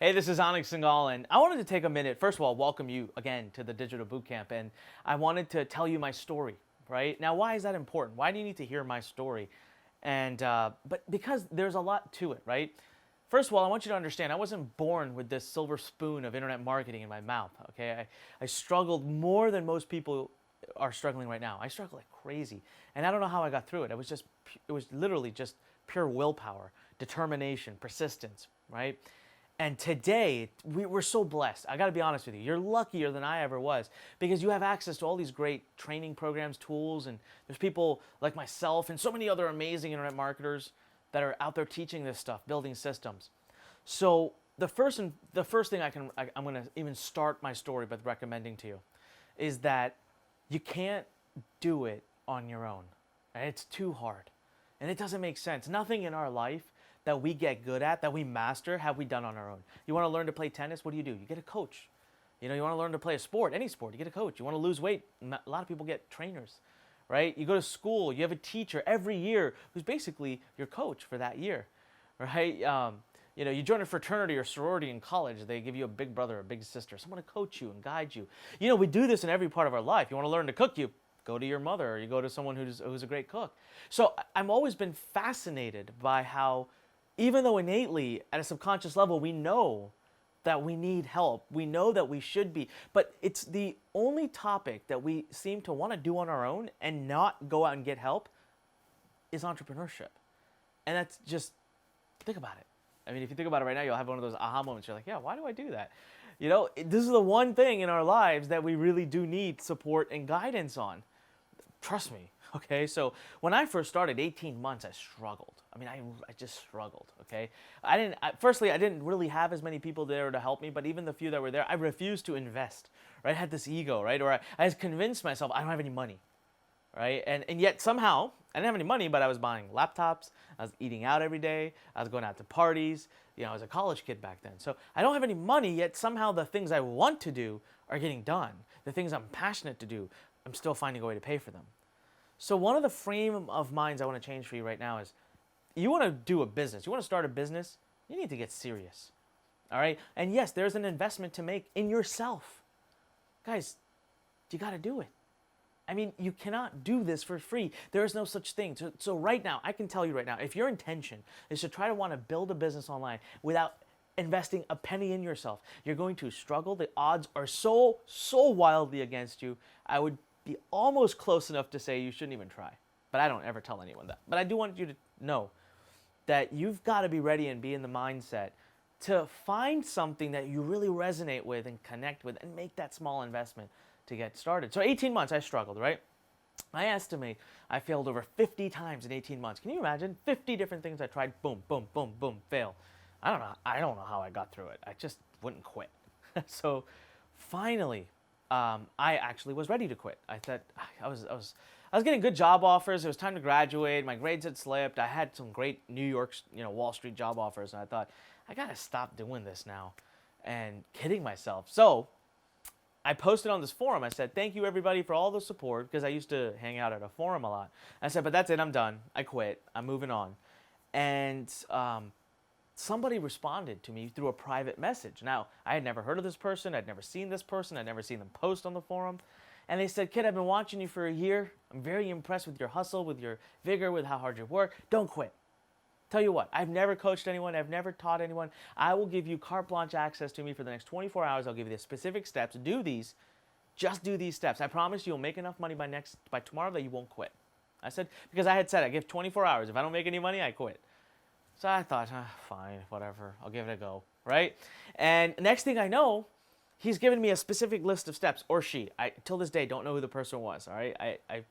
Hey, this is Anik Singhal, and I wanted to take a minute. First of all, welcome you again to the Digital Bootcamp, and I wanted to tell you my story. Right now, why is that important? Why do you need to hear my story? But because there's a lot to it, right? First of all, I want you to understand I wasn't born with this silver spoon of internet marketing in my mouth. Okay, I struggled more than most people are struggling right now. I struggled like crazy, and I don't know how I got through it. It was literally just pure willpower, determination, persistence, right? And today, we're so blessed. I got to be honest with you. You're luckier than I ever was because you have access to all these great training programs, tools, and there's people like myself and so many other amazing internet marketers that are out there teaching this stuff, building systems. So the first thing I'm going to even start my story with recommending to you is that you can't do it on your own. And it's too hard. And it doesn't make sense. Nothing in our life that we get good at, that we master, have we done on our own. You want to learn to play tennis? What do? You get a coach. You want to learn to play a sport, any sport, you get a coach. You want to lose weight? A lot of people get trainers, right? You go to school, you have a teacher every year who's basically your coach for that year, right? You join a fraternity or sorority in college. They give you a big brother, a big sister, someone to coach you and guide you. We do this in every part of our life. You want to learn to cook, you go to your mother, or you go to someone who's a great cook. So I've always been fascinated by how, even though innately at a subconscious level we know that we need help, we know that we should be, but it's the only topic that we seem to want to do on our own and not go out and get help is entrepreneurship. And that's just, think about it. I mean, if you think about it right now, you'll have one of those aha moments. You're like, yeah, why do I do that? This is the one thing in our lives that we really do need support and guidance on. Trust me. Okay, so when I first started, 18 months, I struggled. I mean, I just struggled, okay? Firstly, I didn't really have as many people there to help me, but even the few that were there, I refused to invest, right? I had this ego, right? Or I was convinced myself I don't have any money, right? And yet somehow, I didn't have any money, but I was buying laptops, I was eating out every day, I was going out to parties, I was a college kid back then. So I don't have any money, yet somehow the things I want to do are getting done. The things I'm passionate to do, I'm still finding a way to pay for them. So one of the frame of minds I want to change for you right now is you want to do a business. You want to start a business, you need to get serious. All right? And yes, there's an investment to make in yourself. Guys, you got to do it. I mean, you cannot do this for free. There is no such thing. So right now, I can tell you right now, if your intention is to try to want to build a business online without investing a penny in yourself, you're going to struggle. The odds are so wildly against you. I would be almost close enough to say you shouldn't even try. But I don't ever tell anyone that. But I do want you to know that you've got to be ready and be in the mindset to find something that you really resonate with and connect with and make that small investment to get started. So 18 months I struggled, right? I estimate I failed over 50 times in 18 months. Can you imagine? 50 different things I tried, boom, boom, boom, boom, fail. I don't know how I got through it. I just wouldn't quit. So finally, I actually was ready to quit. I thought I was getting good job offers. It was time to graduate. My grades had slipped. I had some great New York, Wall Street job offers, and I thought I gotta stop doing this now, and kidding myself. So I posted on this forum. I said, "Thank you everybody for all the support," because I used to hang out at a forum a lot. I said, "But that's it. I'm done. I quit. I'm moving on," and somebody responded to me through a private message. Now, I had never heard of this person. I'd never seen this person. I'd never seen them post on the forum. And they said, "Kid, I've been watching you for a year. I'm very impressed with your hustle, with your vigor, with how hard you work. Don't quit. Tell you what, I've never coached anyone. I've never taught anyone. I will give you carte blanche access to me for the next 24 hours. I'll give you the specific steps. Do these. Just do these steps. I promise you'll make enough money by tomorrow that you won't quit." I said, because I had said I give 24 hours. If I don't make any money, I quit. So I thought, fine, whatever, I'll give it a go, right? And next thing I know, he's given me a specific list of steps, or she. I, till this day, don't know who the person was, all right? I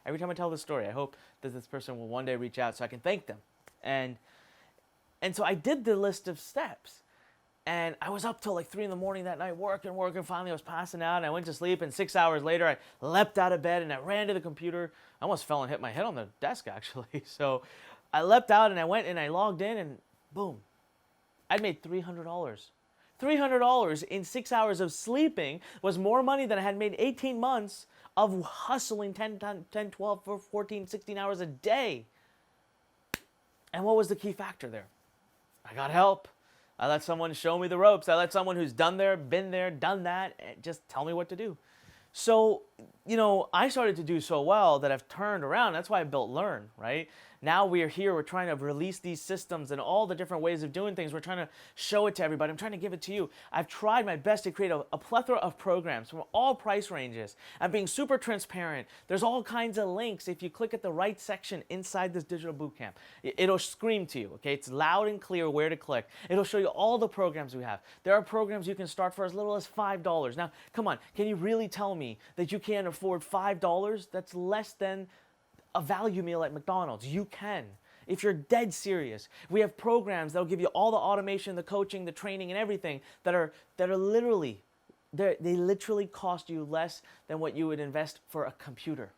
every time I tell this story, I hope that this person will one day reach out so I can thank them. And so I did the list of steps. And I was up till like 3 in the morning that night, working. Finally, I was passing out, and I went to sleep. And 6 hours later, I leapt out of bed, and I ran to the computer. I almost fell and hit my head on the desk, actually. So I leapt out, and I went, and I logged in, and boom. I'd made $300. $300 in 6 hours of sleeping was more money than I had made 18 months of hustling 10, 12, 14, 16 hours a day. And what was the key factor there? I got help. I let someone show me the ropes. I let someone who's done there, been there, done that, just tell me what to do. So, I started to do so well that I've turned around. That's why I built Learn, right? Now we are here. We're trying to release these systems and all the different ways of doing things. We're trying to show it to everybody. I'm trying to give it to you. I've tried my best to create a plethora of programs from all price ranges. I'm being super transparent. There's all kinds of links. If you click at the right section inside this digital bootcamp, it'll scream to you, okay? It's loud and clear where to click. It'll show you all the programs we have. There are programs you can start for as little as $5. Now, come on, can you really tell me that you can't afford $5? That's less than a value meal at McDonald's. You can. If you're dead serious, we have programs that'll give you all the automation, the coaching, the training, and everything that are literally, they literally cost you less than what you would invest for a computer.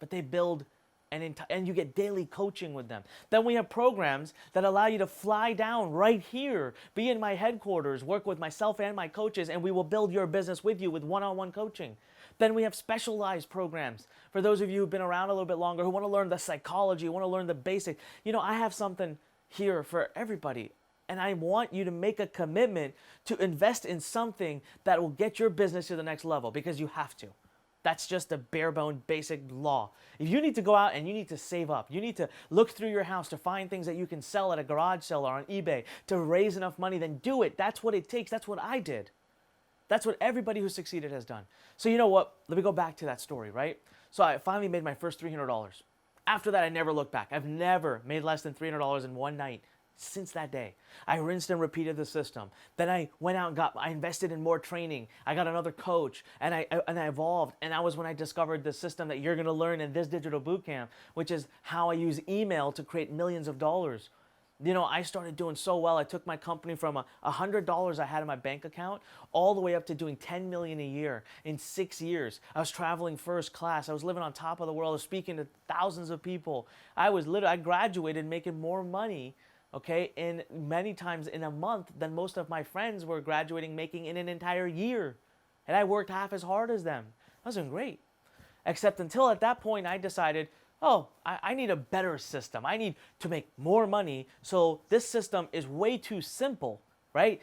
But they build and you get daily coaching with them. Then we have programs that allow you to fly down right here, be in my headquarters, work with myself and my coaches, and we will build your business with you with one-on-one coaching. Then we have specialized programs for those of you who've been around a little bit longer, who want to learn the psychology, want to learn the basic. I have something here for everybody. And I want you to make a commitment to invest in something that will get your business to the next level, because you have to. That's just a bare bone basic law. If you need to go out and you need to save up, you need to look through your house to find things that you can sell at a garage sale or on eBay to raise enough money, then do it. That's what it takes. That's what I did. That's what everybody who succeeded has done. So you know what? Let me go back to that story, right? So I finally made my first $300. After that, I never looked back. I've never made less than $300 in one night since that day. I rinsed and repeated the system. Then I went out and I invested in more training. I got another coach and I evolved. And that was when I discovered the system that you're going to learn in this digital bootcamp, which is how I use email to create millions of dollars. I started doing so well. I took my company from $100 I had in my bank account all the way up to doing $10 million a year in 6 years. I was traveling first class. I was living on top of the world. I was speaking to thousands of people. I graduated making more money, okay, in many times in a month than most of my friends were graduating making in an entire year. And I worked half as hard as them. I was doing great. Except until at that point I decided, I need a better system. I need to make more money. So this system is way too simple, right?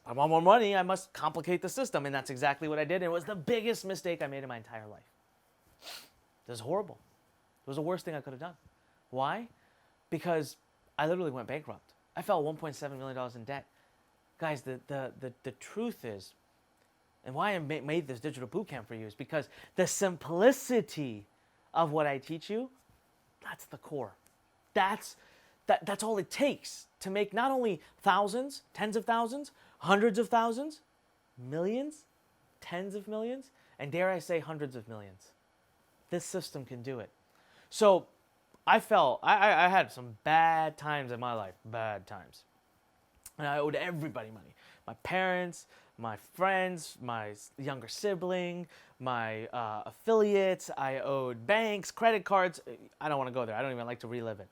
I want more money. I must complicate the system. And that's exactly what I did. And it was the biggest mistake I made in my entire life. It was horrible. It was the worst thing I could have done. Why? Because I literally went bankrupt. I fell $1.7 million in debt. Guys, the truth is, and why I made this digital bootcamp for you, is because the simplicity of what I teach you, that's the core. That's all it takes to make not only thousands, tens of thousands, hundreds of thousands, millions, tens of millions, and dare I say hundreds of millions. This system can do it. So I had some bad times in my life, bad times. And I owed everybody money. My parents, my friends, my younger sibling, my affiliates. I owed banks, credit cards. I don't want to go there. I don't even like to relive it.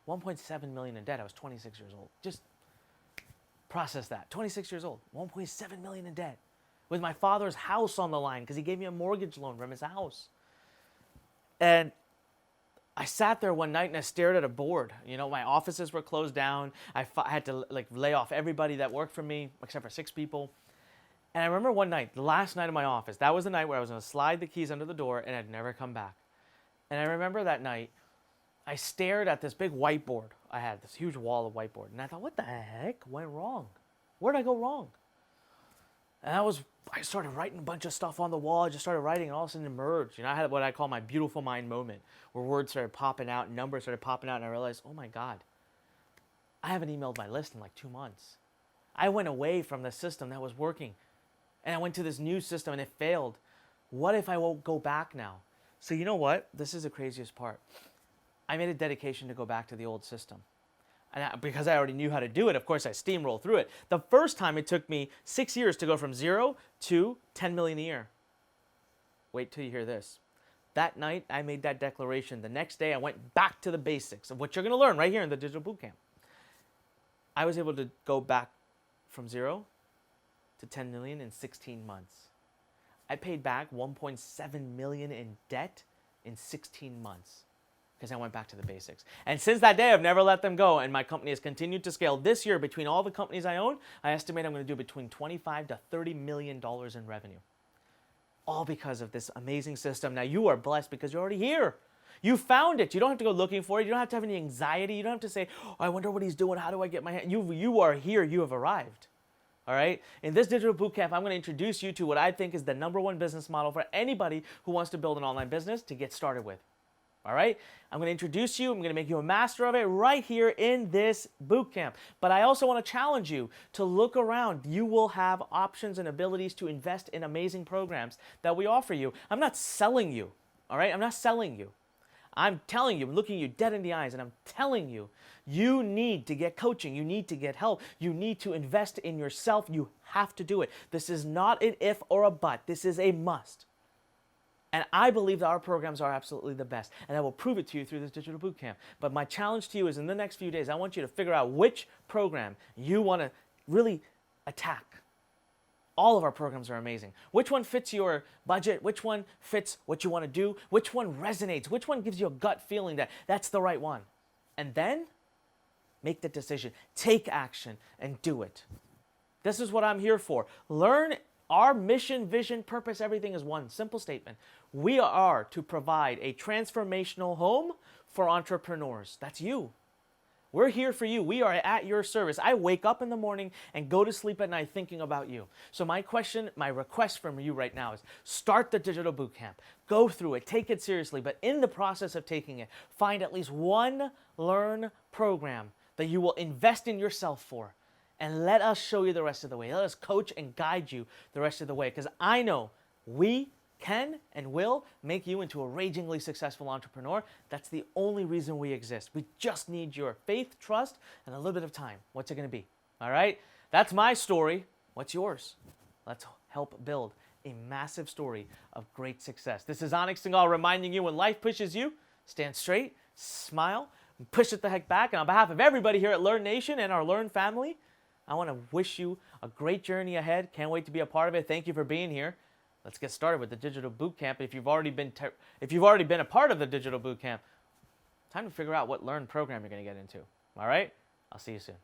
1.7 million in debt. I was 26 years old. Just process that. 26 years old. 1.7 million in debt. With my father's house on the line because he gave me a mortgage loan from his house. And I sat there one night and I stared at a board. My offices were closed down. I had to lay off everybody that worked for me except for 6 people. And I remember one night, the last night of my office, that was the night where I was going to slide the keys under the door and I'd never come back. And I remember that night, I stared at this big whiteboard. I had this huge wall of whiteboard. And I thought, what the heck went wrong? Where did I go wrong? And I started writing a bunch of stuff on the wall. I just started writing and all of a sudden it emerged. I had what I call my beautiful mind moment, where words started popping out, numbers started popping out, and I realized, oh my God, I haven't emailed my list in 2 months. I went away from the system that was working. And I went to this new system and it failed. What if I won't go back now? So you know what? This is the craziest part. I made a dedication to go back to the old system. And because I already knew how to do it, of course, I steamrolled through it. The first time it took me 6 years to go from 0 to 10 million a year. Wait till you hear this. That night, I made that declaration. The next day, I went back to the basics of what you're going to learn right here in the Digital Bootcamp. I was able to go back from 0 to 10 million in 16 months. I paid back 1.7 million in debt in 16 months. because I went back to the basics. And since that day, I've never let them go, and my company has continued to scale. This year, between all the companies I own, I estimate I'm going to do between $25 to $30 million in revenue. All because of this amazing system. Now, you are blessed because you're already here. You found it. You don't have to go looking for it. You don't have to have any anxiety. You don't have to say, oh, I wonder what he's doing. How do I get my hand? You are here. You have arrived. All right? In this digital bootcamp, I'm going to introduce you to what I think is the #1 business model for anybody who wants to build an online business to get started with. All right? I'm going to introduce you. I'm going to make you a master of it right here in this bootcamp. But I also want to challenge you to look around. You will have options and abilities to invest in amazing programs that we offer you. I'm not selling you. All right? I'm not selling you. I'm telling you, I'm looking you dead in the eyes, and I'm telling you, you need to get coaching. You need to get help. You need to invest in yourself. You have to do it. This is not an if or a but. This is a must. And I believe that our programs are absolutely the best. And I will prove it to you through this digital bootcamp. But my challenge to you is in the next few days, I want you to figure out which program you want to really attack. All of our programs are amazing. Which one fits your budget? Which one fits what you want to do? Which one resonates? Which one gives you a gut feeling that that's the right one? And then make the decision. Take action and do it. This is what I'm here for. Learn. Our mission, vision, purpose, everything is one simple statement. We are to provide a transformational home for entrepreneurs. That's you. We're here for you. We are at your service. I wake up in the morning and go to sleep at night thinking about you. So my request from you right now is start the digital bootcamp. Go through it. Take it seriously. But in the process of taking it, find at least one learn program that you will invest in yourself for. And let us show you the rest of the way. Let us coach and guide you the rest of the way. Because I know we can and will make you into a ragingly successful entrepreneur. That's the only reason we exist. We just need your faith, trust, and a little bit of time. What's it going to be? All right? That's my story. What's yours? Let's help build a massive story of great success. This is Anik Singhal reminding you when life pushes you, stand straight, smile, and push it the heck back. And on behalf of everybody here at Learn Nation and our Learn family, I want to wish you a great journey ahead. Can't wait to be a part of it. Thank you for being here. Let's get started with the digital bootcamp. If you've already been a part of the digital bootcamp, time to figure out what Learn program you're going to get into. All right? I'll see you soon.